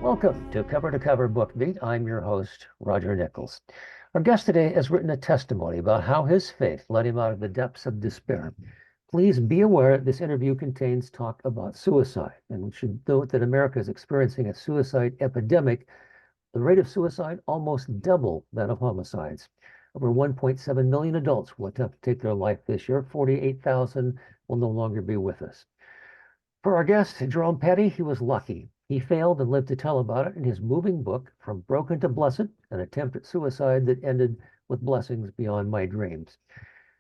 Welcome to Cover Book Beat. I'm your host, Roger Nichols. Our guest today has written a testimony about how his faith led him out of the depths of despair. Please be aware this interview contains talk about suicide, and we should note that America is experiencing a suicide epidemic. The rate of suicide almost double that of homicides. Over 1.7 million adults will attempt to take their life this year. 48,000 will no longer be with us. For our guest, Jerome Petty, he was lucky. He failed and lived to tell about it in his moving book, From Broken to Blessed, an attempt at suicide that ended with blessings beyond my dreams.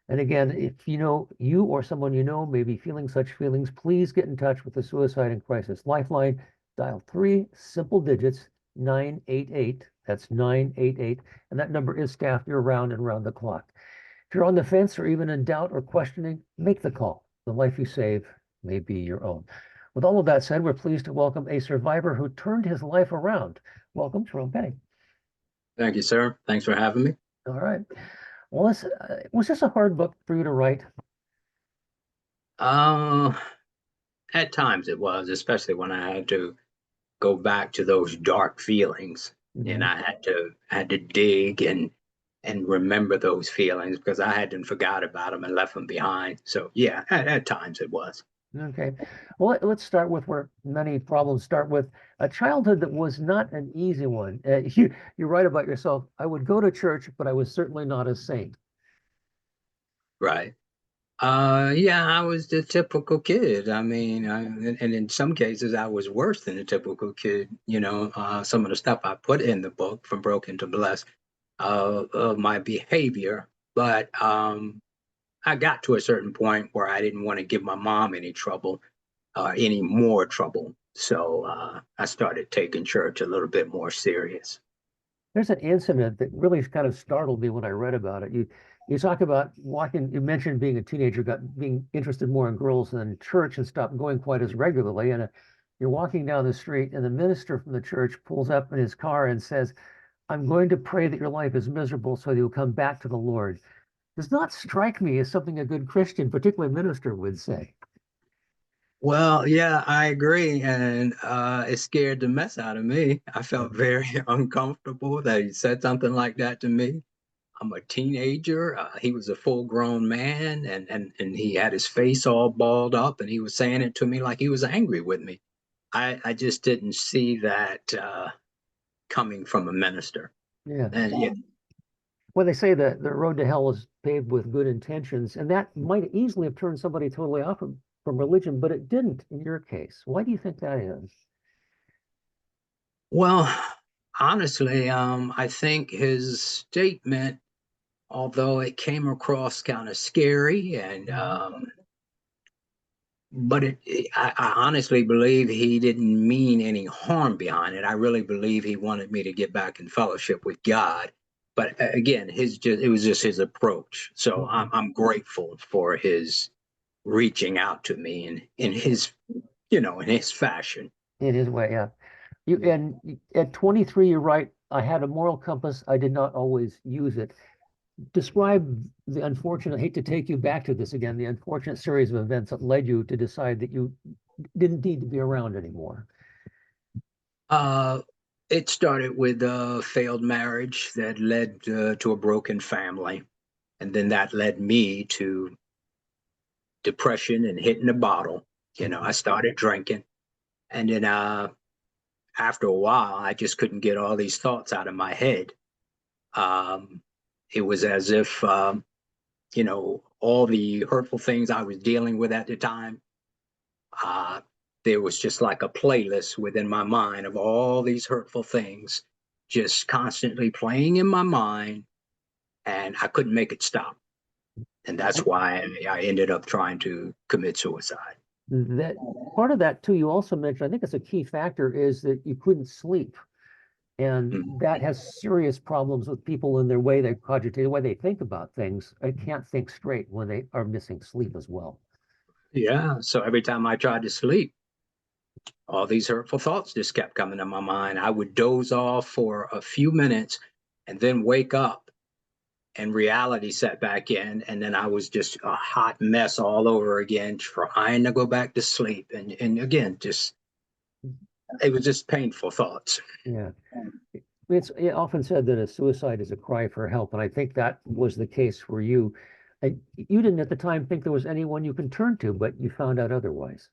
And again, if you know you or someone you know may be feeling such feelings, please get in touch with the Suicide and Crisis Lifeline. Dial 3 simple digits, 988. That's 988. And that number is staffed year-round and round the clock. If you're on the fence or even in doubt or questioning, make the call. The life you save may be your own. With all of that said, we're pleased to welcome a survivor who turned his life around. Welcome, Jerome Petty. Thank you, sir. Thanks for having me. All right. Well, was this a hard book for you to write? At times it was, especially when I had to go back to those dark feelings, and I had to dig and remember those feelings because I hadn't forgot about them and left them behind. So yeah, at times it was. Okay. Well, let's start with where many problems start with a childhood that was not an easy one. You write about yourself. I would go to church, but I was certainly not a saint. Right. Yeah, I was the typical kid. I mean, and in some cases, I was worse than a typical kid. Some of the stuff I put in the book, From Broken to Blessed, of my behavior. But I got to a certain point where I didn't want to give my mom any trouble, any more trouble. So I started taking church a little bit more serious. There's an incident that really kind of startled me when I read about it. You talk about walking, you mentioned being a teenager, being interested more in girls than church and stopped going quite as regularly. And you're walking down the street, and the minister from the church pulls up in his car and says, I'm going to pray that your life is miserable so you'll come back to the Lord. Does not strike me as something a good Christian, particularly minister, would say. Well, yeah, I agree. And it scared the mess out of me. I felt very uncomfortable that he said something like that to me. I'm a teenager. He was a full grown man, and he had his face all balled up, and he was saying it to me like he was angry with me. I just didn't see that coming from a minister. Yeah. And yeah, Well, they say that the road to hell is paved with good intentions, and that might easily have turned somebody totally off from religion, but it didn't in your case. Why do you think that is? well, honestly, I think his statement, although it came across kind of scary, and but I honestly believe he didn't mean any harm behind it. I really believe he wanted me to get back in fellowship with God. But again, it was just his approach. So I'm grateful for his reaching out to me in his in his fashion. In his way, yeah. And at 23, you write, I had a moral compass. I did not always use it. Describe the unfortunate, I hate to take you back to this again, the unfortunate series of events that led you to decide that you didn't need to be around anymore. Uh, it started with a failed marriage that led to a broken family, and then that led me to depression and hitting the bottle. I started drinking, and then after a while, I just couldn't get all these thoughts out of my head. It was as if all the hurtful things I was dealing with at the time. Uh, there was just like a playlist within my mind of all these hurtful things just constantly playing in my mind, and I couldn't make it stop. And that's why I ended up trying to commit suicide. That part of that too, you also mentioned, I think it's a key factor, is that you couldn't sleep. And that has serious problems with people in their way they cogitate, the way they think about things. I can't think straight when they are missing sleep as well. Yeah. So every time I tried to sleep, all these hurtful thoughts just kept coming to my mind. I would doze off for a few minutes and then wake up, and reality set back in. And then I was just a hot mess all over again, trying to go back to sleep. And again, just It was just painful thoughts. Yeah. It's often said that a suicide is a cry for help, and I think that was the case for you. And you didn't at the time think there was anyone you can turn to, but you found out otherwise.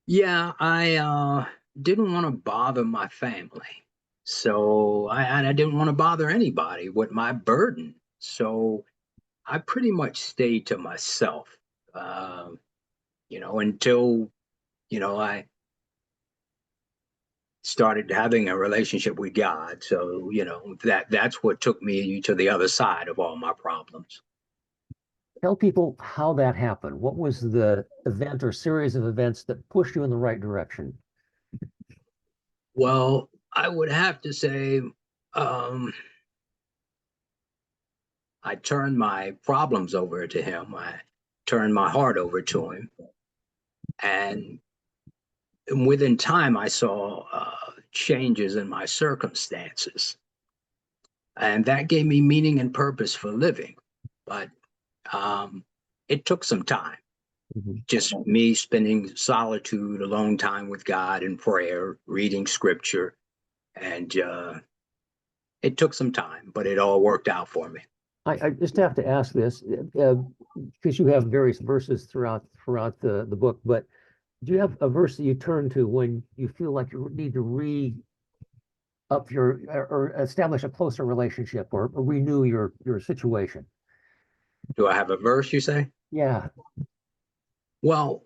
Yeah, I didn't want to bother my family. So I didn't want to bother anybody with my burden. So I pretty much stayed to myself, uh, until, I started having a relationship with God. So, that's what took me to the other side of all my problems. Tell people how that happened. What was the event or series of events that pushed you in the right direction? Well, I would have to say, I turned my problems over to him. I turned my heart over to him. And within time, I saw changes in my circumstances. And that gave me meaning and purpose for living. But um, it took some time. Mhm. Just me spending solitude, alone time with God in prayer, reading scripture. And it took some time, but it all worked out for me. I just have to ask this because you have various verses throughout the book, but do you have a verse that you turn to when you feel like you need to re up your or establish a closer relationship or renew your situation? Do I have a verse, you say? Yeah. Well,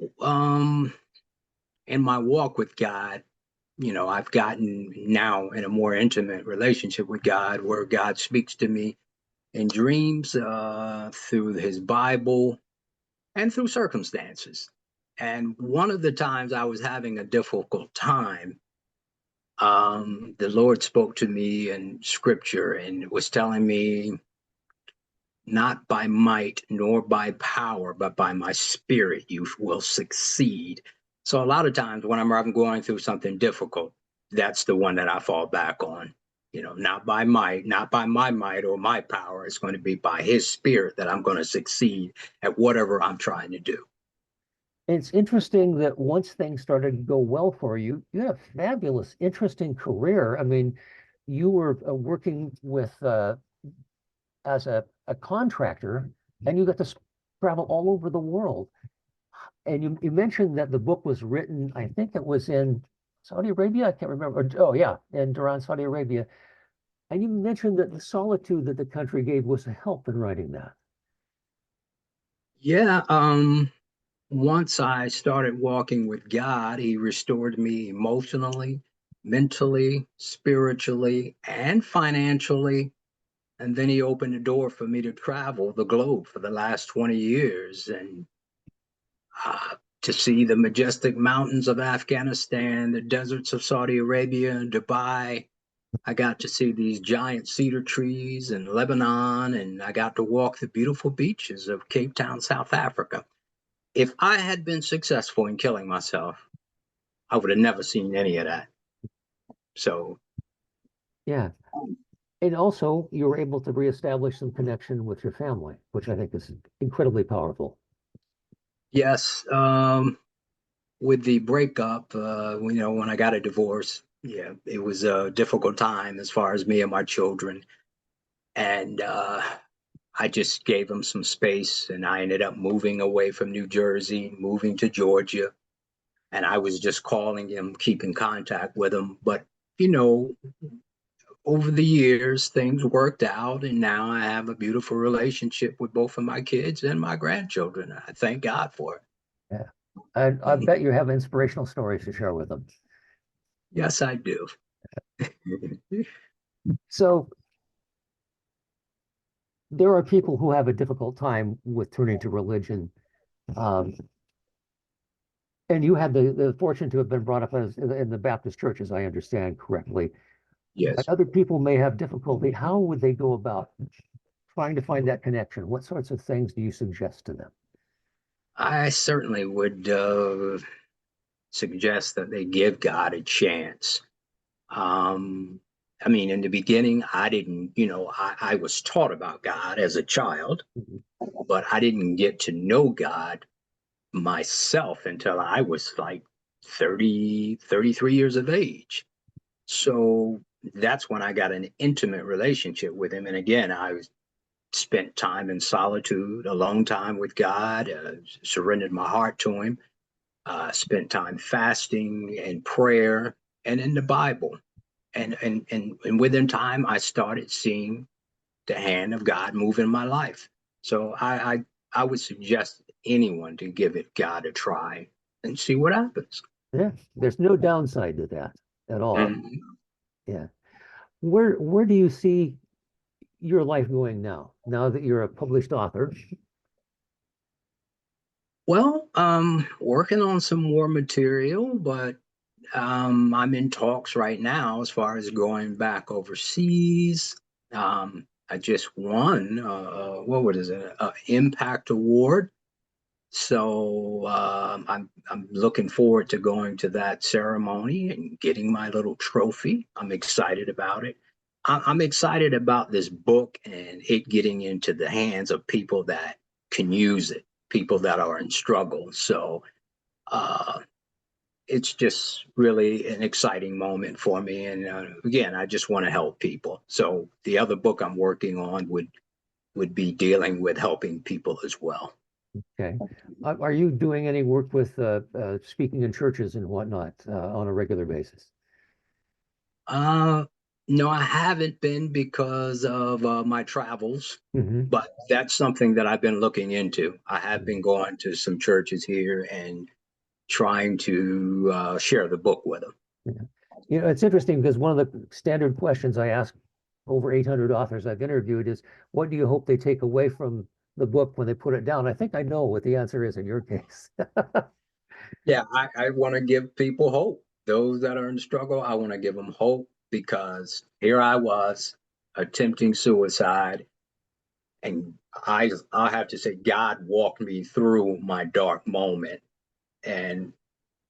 in my walk with God, I've gotten now in a more intimate relationship with God where God speaks to me in dreams, through his Bible, and through circumstances. And one of the times I was having a difficult time, the Lord spoke to me in scripture and was telling me, not by might nor by power, but by my spirit, you will succeed. So a lot of times when I'm going through something difficult, that's the one that I fall back on. Not by might, not by my might or my power. It's going to be by his spirit that I'm going to succeed at whatever I'm trying to do. It's interesting that once things started to go well for you, you had a fabulous, interesting career. I mean, you were working with as a contractor, and you got to travel all over the world. And you mentioned that the book was written, I think it was in Saudi Arabia. I can't remember. Oh, yeah, in Duran, Saudi Arabia. And you mentioned that the solitude that the country gave was a help in writing that. Yeah, once I started walking with God, he restored me emotionally, mentally, spiritually, and financially. And then he opened the door for me to travel the globe for the last 20 years and to see the majestic mountains of Afghanistan, the deserts of Saudi Arabia and Dubai. I got to see these giant cedar trees in Lebanon, and I got to walk the beautiful beaches of Cape Town, South Africa. If I had been successful in killing myself, I would have never seen any of that. So, Yeah. And also, you were able to reestablish some connection with your family, which I think is incredibly powerful. yes, with the breakup, when I got a divorce, yeah, it was a difficult time as far as me and my children. And I just gave them some space, and I ended up moving away from New Jersey, moving to Georgia. And I was just calling him, keeping contact with him. But, you know, over the years, things worked out, and now I have a beautiful relationship with both of my kids and my grandchildren. I thank God for it. Yeah. I bet you have inspirational stories to share with them. Yes, I do. So there are people who have a difficult time with turning to religion. Um, and you had the fortune to have been brought up as in the Baptist church, as I understand correctly. But Yes, other people may have difficulty. How would they go about trying to find that connection? What sorts of things do you suggest to them? I certainly would suggest that they give God a chance. Um, I mean, in the beginning, I didn't, I was taught about God as a child, Mhm. but I didn't get to know God myself until I was like 33 years of age. So that's when I got an intimate relationship with him. And again, I spent time in solitude, a long time with God, surrendered my heart to him, spent time fasting and prayer and in the Bible. And within time, I started seeing the hand of God move in my life. So I would suggest anyone to give it God a try and see what happens. Yeah, there's no downside to that at all. Mhm. Yeah. Where do you see your life going now that you're a published author? Well, working on some more material, but I'm in talks right now as far as going back overseas. I just won, what was it, Impact Award. So I'm looking forward to going to that ceremony and getting my little trophy. I'm excited about it. I'm excited about this book and it getting into the hands of people that can use it, people that are in struggle. So uh, it's just really an exciting moment for me. And again, I just want to help people. So the other book I'm working on would be dealing with helping people as well. Okay. Are you doing any work with speaking in churches and whatnot on a regular basis? Uh, no, I haven't been because of my travels, Hmm. but that's something that I've been looking into. I have been going to some churches here and trying to share the book with them. Yeah. You know, it's interesting because one of the standard questions I ask over 800 authors I've interviewed is, what do you hope they take away from the book when they put it down? I think I know what the answer is in your case. Yeah, I want to give people hope. Those that are in struggle, I want to give them hope because here I was attempting suicide, and I have to say, God walked me through my dark moment and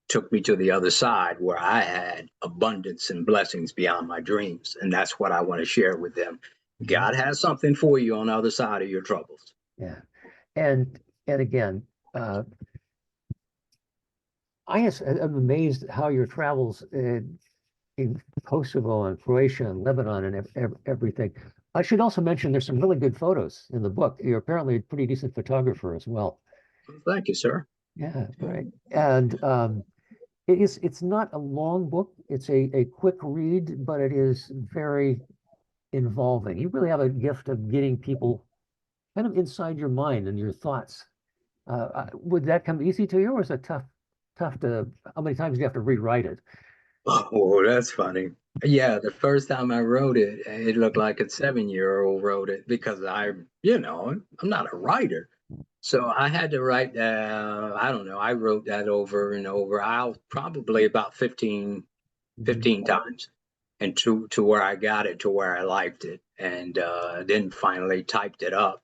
took me to the other side where I had abundance and blessings beyond my dreams. And that's what I want to share with them. Mhm. God has something for you on the other side of your troubles. Yeah. And again, uh, I'm amazed how your travels in Kosovo and Croatia and Lebanon and everything. I should also mention there's some really good photos in the book. You're apparently a pretty decent photographer as well. Thank you, sir. Yeah, right. And it's not a long book. It's a quick read, but it is very involving. You really have a gift of getting people kind of inside your mind and your thoughts. Would that come easy to you, or is it tough to, how many times do you have to rewrite it? Oh, that's funny. Yeah, the first time I wrote it, it looked like a 7-year-old wrote it because I'm not a writer. So I had to write that. I don't know. I wrote that over and over. I'll probably about 15, Mhm. 15 times and to where I got it to where I liked it and then finally typed it up.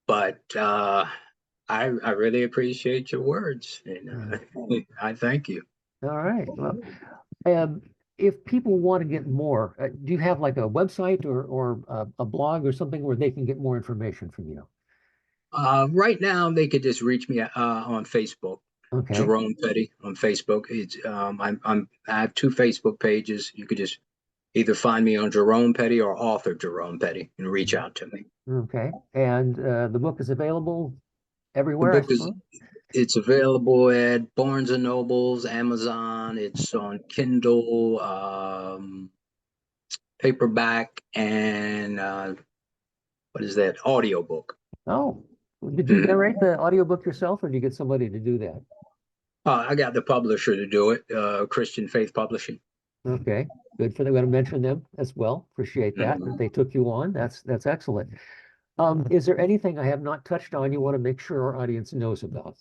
But I really appreciate your words and Yeah. I thank you. All right. Well, um, if people want to get more, do you have like a website or a blog or something where they can get more information from you? Right now, they could just reach me on Facebook, Okay. Jerome Petty on Facebook. It's I have two Facebook pages. You could just either find me on Jerome Petty or author Jerome Petty and reach out to me. Okay. And the book is available The everywhere, I book is suppose? it's available at Barnes and Nobles, Amazon. It's on Kindle, paperback, and what is that? Audiobook. Oh, did you Mhm. narrate the audiobook yourself or did you get somebody to do that? I got the publisher to do it, Christian Faith Publishing. Okay, good for them. I'm going to mention them as well. Appreciate that Mhm. they took you on. That's excellent. Is there anything I have not touched on you want to make sure our audience knows about?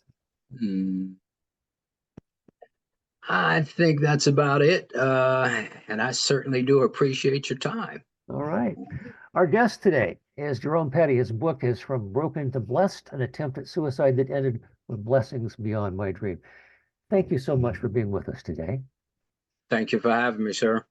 Mm. I think that's about it. And I certainly do appreciate your time. All right. Our guest today is Jerome Petty. His book is From Broken to Blessed, an attempt at suicide that ended with blessings beyond my dream. Thank you so much for being with us today. Thank you for having me, sir.